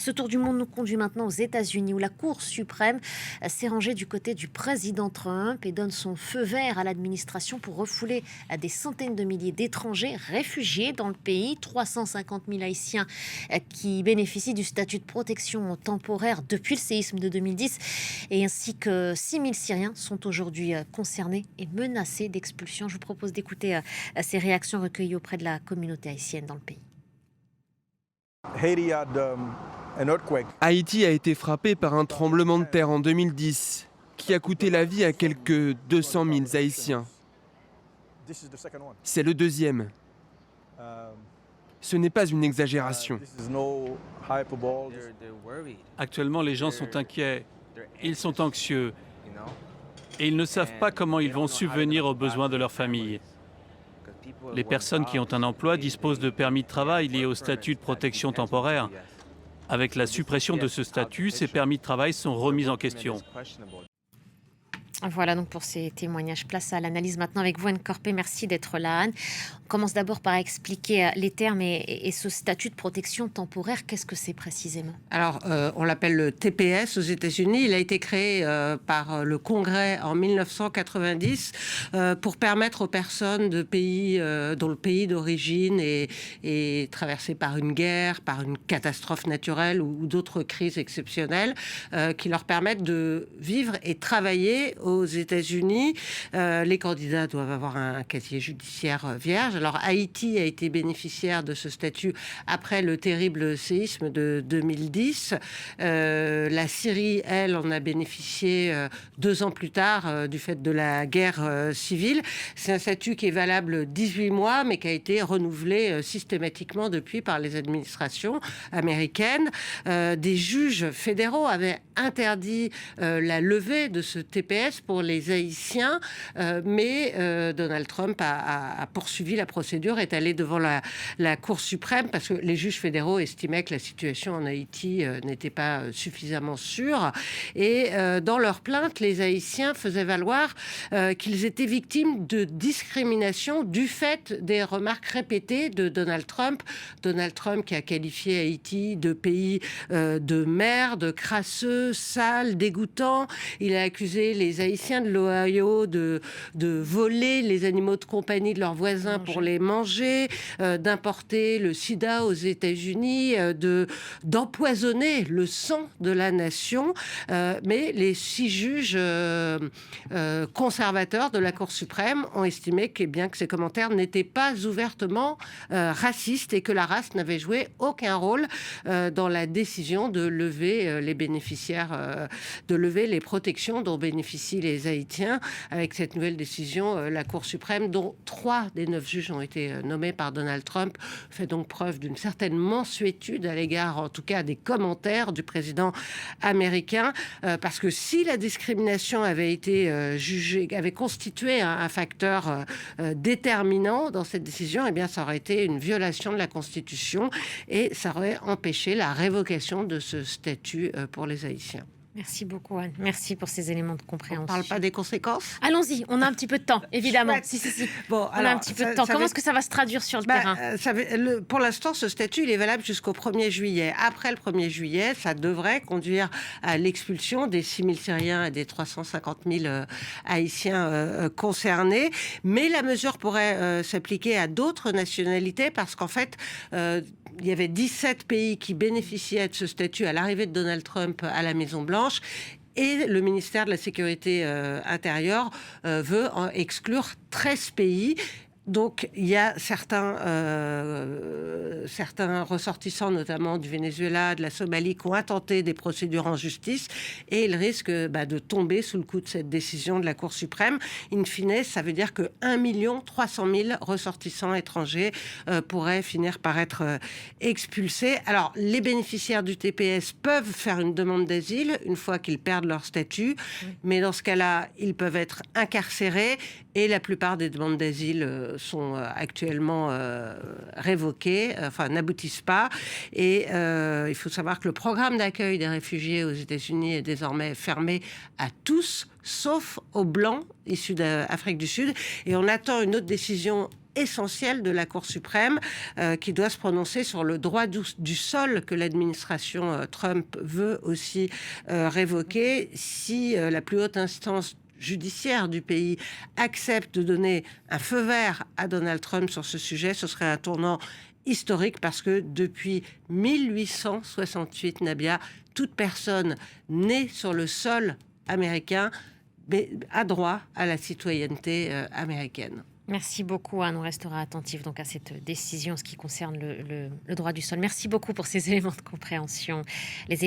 Ce tour du monde nous conduit maintenant aux États-Unis, où la Cour suprême s'est rangée du côté du président Trump et donne son feu vert à l'administration pour refouler des centaines de milliers d'étrangers réfugiés dans le pays. 350 000 Haïtiens qui bénéficient du statut de protection temporaire depuis le séisme de 2010, et ainsi que 6 000 Syriens sont aujourd'hui concernés et menacés d'expulsion. Je vous propose d'écouter ces réactions recueillies auprès de la communauté haïtienne dans le pays. Haïti a été frappé par un tremblement de terre en 2010 qui a coûté la vie à quelques 200 000 Haïtiens. C'est le deuxième. Ce n'est pas une exagération. Actuellement, les gens sont inquiets, ils sont anxieux et ils ne savent pas comment ils vont subvenir aux besoins de leur famille. Les personnes qui ont un emploi disposent de permis de travail liés au statut de protection temporaire. Avec la suppression de ce statut, ces permis de travail sont remis en question. Voilà donc pour ces témoignages. Place à l'analyse maintenant avec vous, Anne Corpé. Merci d'être là, Anne. On commence d'abord par expliquer les termes et ce statut de protection temporaire. Qu'est-ce que c'est précisément ? Alors, on l'appelle le TPS aux États-Unis. Il a été créé par le Congrès en 1990 pour permettre aux personnes de pays dont le pays d'origine est traversé par une guerre, par une catastrophe naturelle ou d'autres crises exceptionnelles, qui leur permettent de vivre et travailler aux États-Unis. Les candidats doivent avoir un casier judiciaire vierge. Alors, Haïti a été bénéficiaire de ce statut après le terrible séisme de 2010. La Syrie, elle, en a bénéficié 2 ans plus tard du fait de la guerre civile. C'est un statut qui est valable 18 mois, mais qui a été renouvelé systématiquement depuis par les administrations américaines. Des juges fédéraux avaient interdit la levée de ce TPS pour les Haïtiens, mais Donald Trump a poursuivi la procédure, est allé devant la Cour suprême parce que les juges fédéraux estimaient que la situation en Haïti n'était pas suffisamment sûre. Et dans leur plainte, les Haïtiens faisaient valoir qu'ils étaient victimes de discrimination du fait des remarques répétées de Donald Trump. Donald Trump qui a qualifié Haïti de pays de merde, crasseux, sale, dégoûtant. Il a accusé les Haïtiens de l'Ohio de voler les animaux de compagnie de leurs voisins pour les manger, d'importer le sida aux États-Unis, d'empoisonner le sang de la nation. Mais les 6 juges conservateurs de la Cour suprême ont estimé que ces commentaires n'étaient pas ouvertement racistes et que la race n'avait joué aucun rôle dans la décision de lever les bénéficiaires, de lever les protections dont bénéficient les Haïtiens. Avec cette nouvelle décision, la Cour suprême, dont 3 des 9 juges ont été nommés par Donald Trump, fait donc preuve d'une certaine mansuétude à l'égard, en tout cas, des commentaires du président américain, parce que si la discrimination avait été jugée, avait constitué un facteur déterminant dans cette décision, eh bien, ça aurait été une violation de la Constitution et ça aurait empêché la révocation de ce statut pour les Haïtiens. Merci beaucoup, Anne. Merci pour ces éléments de compréhension. On ne parle pas des conséquences ? Allons-y, on a un petit peu de temps, évidemment. Si. Bon, on a un petit peu de temps. Comment est-ce que ça va se traduire sur le terrain ? Pour l'instant, ce statut, il est valable jusqu'au 1er juillet. Après le 1er juillet, ça devrait conduire à l'expulsion des 6 000 Syriens et des 350 000 Haïtiens concernés. Mais la mesure pourrait s'appliquer à d'autres nationalités parce qu'en fait, il y avait 17 pays qui bénéficiaient de ce statut à l'arrivée de Donald Trump à la Maison-Blanche. Et le ministère de la Sécurité intérieure veut en exclure 13 pays. Donc, il y a certains ressortissants, notamment du Venezuela, de la Somalie, qui ont intenté des procédures en justice et ils risquent de tomber sous le coup de cette décision de la Cour suprême. In fine, ça veut dire que 1 300 000 ressortissants étrangers pourraient finir par être expulsés. Alors, les bénéficiaires du TPS peuvent faire une demande d'asile une fois qu'ils perdent leur statut, mais dans ce cas-là, ils peuvent être incarcérés et la plupart des demandes d'asile sont actuellement révoquées, n'aboutissent pas. Et il faut savoir que le programme d'accueil des réfugiés aux États-Unis est désormais fermé à tous, sauf aux Blancs issus d'Afrique du Sud. Et on attend une autre décision essentielle de la Cour suprême qui doit se prononcer sur le droit du sol que l'administration Trump veut aussi révoquer. Si la plus haute instance judiciaire du pays accepte de donner un feu vert à Donald Trump sur ce sujet, ce serait un tournant historique parce que depuis 1868, Nabia, toute personne née sur le sol américain a droit à la citoyenneté américaine. Merci beaucoup, Anne. On restera attentif donc à cette décision en ce qui concerne le droit du sol. Merci beaucoup pour ces éléments de compréhension. Les